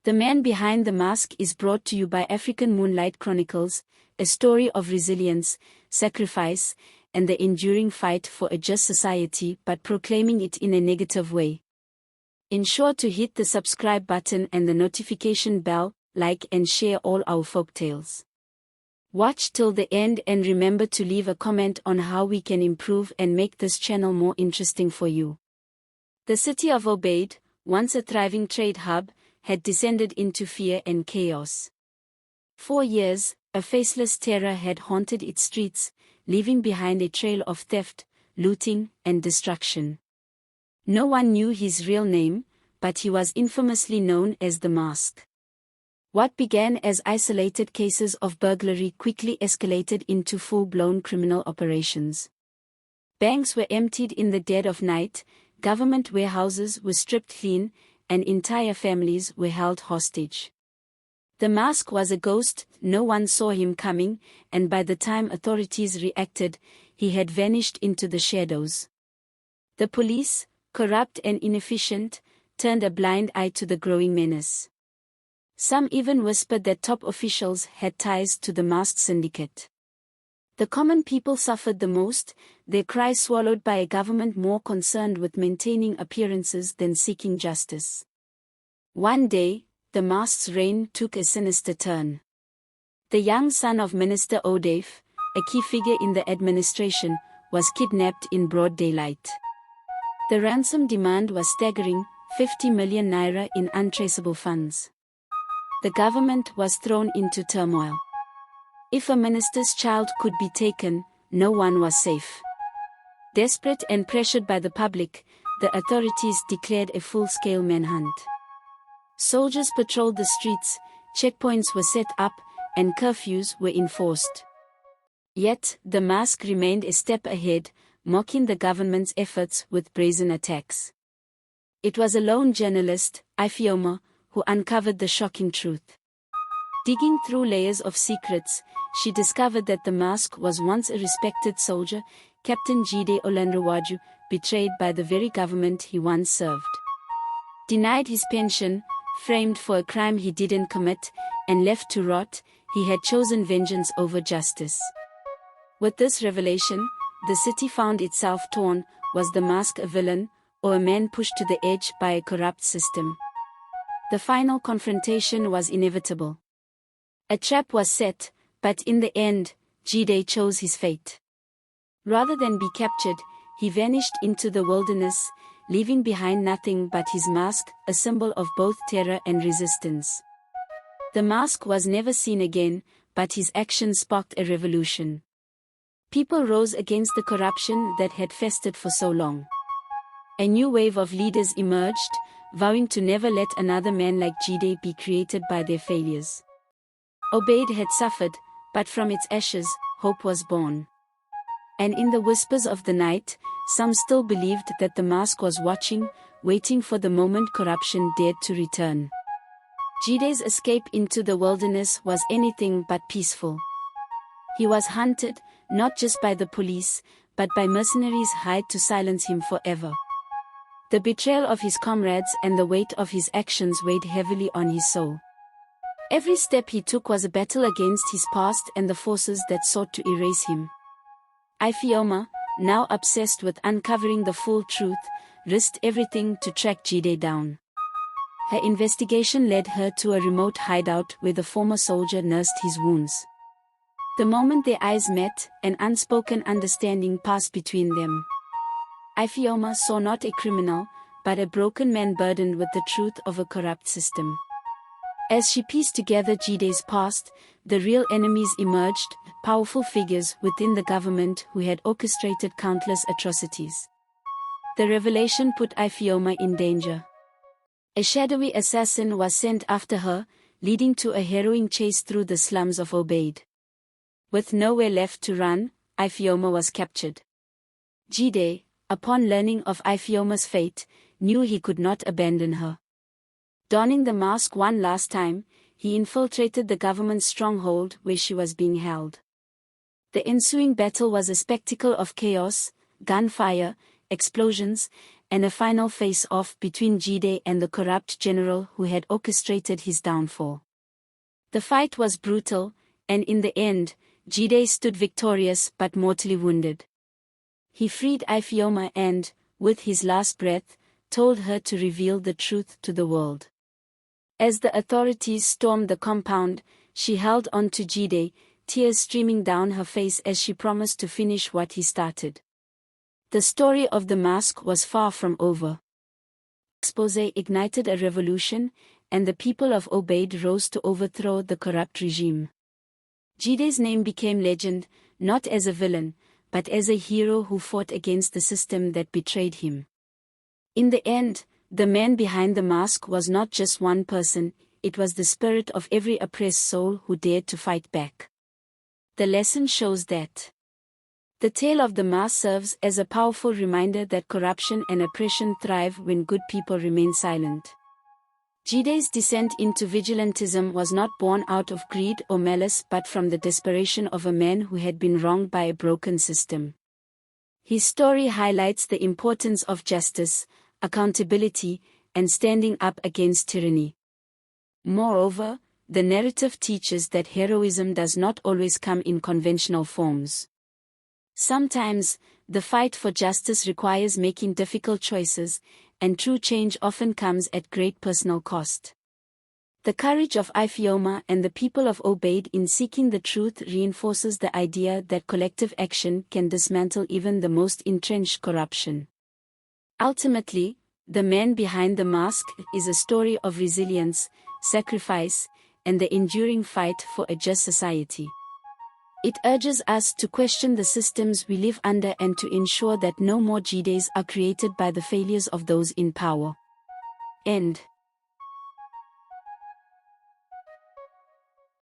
The Man Behind the Mask is brought to you by African Moonlight Chronicles, a story of resilience, sacrifice, and the enduring fight for a just society, but proclaiming it in a negative way. Ensure to hit the subscribe button and the notification bell, like and share all our folktales. Watch till the end and remember to leave a comment on how we can improve and make this channel more interesting for you. The city of Obeid, once a thriving trade hub, had descended into fear and chaos. For years, a faceless terror had haunted its streets, leaving behind a trail of theft, looting, and destruction. No one knew his real name, but he was infamously known as the Mask. What began as isolated cases of burglary quickly escalated into full-blown criminal operations. Banks were emptied in the dead of night, government warehouses were stripped clean, and entire families were held hostage. The Mask was a ghost, no one saw him coming, and by the time authorities reacted, he had vanished into the shadows. The police, corrupt and inefficient, turned a blind eye to the growing menace. Some even whispered that top officials had ties to the masked syndicate. The common people suffered the most, their cries swallowed by a government more concerned with maintaining appearances than seeking justice. One day, the mask's reign took a sinister turn. The young son of Minister Odeif, a key figure in the administration, was kidnapped in broad daylight. The ransom demand was staggering, 50 million naira in untraceable funds. The government was thrown into turmoil. If a minister's child could be taken, no one was safe. Desperate and pressured by the public, the authorities declared a full-scale manhunt. Soldiers patrolled the streets, checkpoints were set up, and curfews were enforced. Yet, the Mask remained a step ahead, mocking the government's efforts with brazen attacks. It was a lone journalist, Ifeoma, who uncovered the shocking truth. Digging through layers of secrets, she discovered that the Mask was once a respected soldier, Captain Jide Olanrewaju, betrayed by the very government he once served. Denied his pension, framed for a crime he didn't commit, and left to rot, he had chosen vengeance over justice. With this revelation, the city found itself torn. Was the Mask a villain, or a man pushed to the edge by a corrupt system? The final confrontation was inevitable. A trap was set, but in the end, Jide chose his fate. Rather than be captured, he vanished into the wilderness, leaving behind nothing but his mask, a symbol of both terror and resistance. The Mask was never seen again, but his actions sparked a revolution. People rose against the corruption that had festered for so long. A new wave of leaders emerged, vowing to never let another man like Jide be created by their failures. Obeid had suffered, but from its ashes, hope was born. And in the whispers of the night, some still believed that the Mask was watching, waiting for the moment corruption dared to return. Jide's escape into the wilderness was anything but peaceful. He was hunted, not just by the police, but by mercenaries hired to silence him forever. The betrayal of his comrades and the weight of his actions weighed heavily on his soul. Every step he took was a battle against his past and the forces that sought to erase him. Ifeoma, now obsessed with uncovering the full truth, risked everything to track Jide down. Her investigation led her to a remote hideout where the former soldier nursed his wounds. The moment their eyes met, an unspoken understanding passed between them. Ifeoma saw not a criminal, but a broken man burdened with the truth of a corrupt system. As she pieced together Jide's past, the real enemies emerged, powerful figures within the government who had orchestrated countless atrocities. The revelation put Ifeoma in danger. A shadowy assassin was sent after her, leading to a harrowing chase through the slums of Obeid. With nowhere left to run, Ifeoma was captured. Jide, upon learning of Ifeoma's fate, knew he could not abandon her. Donning the mask one last time, he infiltrated the government's stronghold where she was being held. The ensuing battle was a spectacle of chaos, gunfire, explosions, and a final face-off between Jide and the corrupt general who had orchestrated his downfall. The fight was brutal, and in the end, Jide stood victorious but mortally wounded. He freed Ifeoma and, with his last breath, told her to reveal the truth to the world. As the authorities stormed the compound, she held on to Jide, tears streaming down her face as she promised to finish what he started. The story of the mask was far from over. Expose ignited a revolution, and the people of Obeid rose to overthrow the corrupt regime. Jide's name became legend, not as a villain, but as a hero who fought against the system that betrayed him. In the end, the man behind the mask was not just one person, it was the spirit of every oppressed soul who dared to fight back. The lesson shows that the tale of the mask serves as a powerful reminder that corruption and oppression thrive when good people remain silent. Jide's descent into vigilantism was not born out of greed or malice but from the desperation of a man who had been wronged by a broken system. His story highlights the importance of justice, accountability, and standing up against tyranny. Moreover, the narrative teaches that heroism does not always come in conventional forms. Sometimes, the fight for justice requires making difficult choices, and true change often comes at great personal cost. The courage of Ifeoma and the people of Obeid in seeking the truth reinforces the idea that collective action can dismantle even the most entrenched corruption. Ultimately, the man behind the mask is a story of resilience, sacrifice, and the enduring fight for a just society. It urges us to question the systems we live under and to ensure that no more Jides are created by the failures of those in power. End.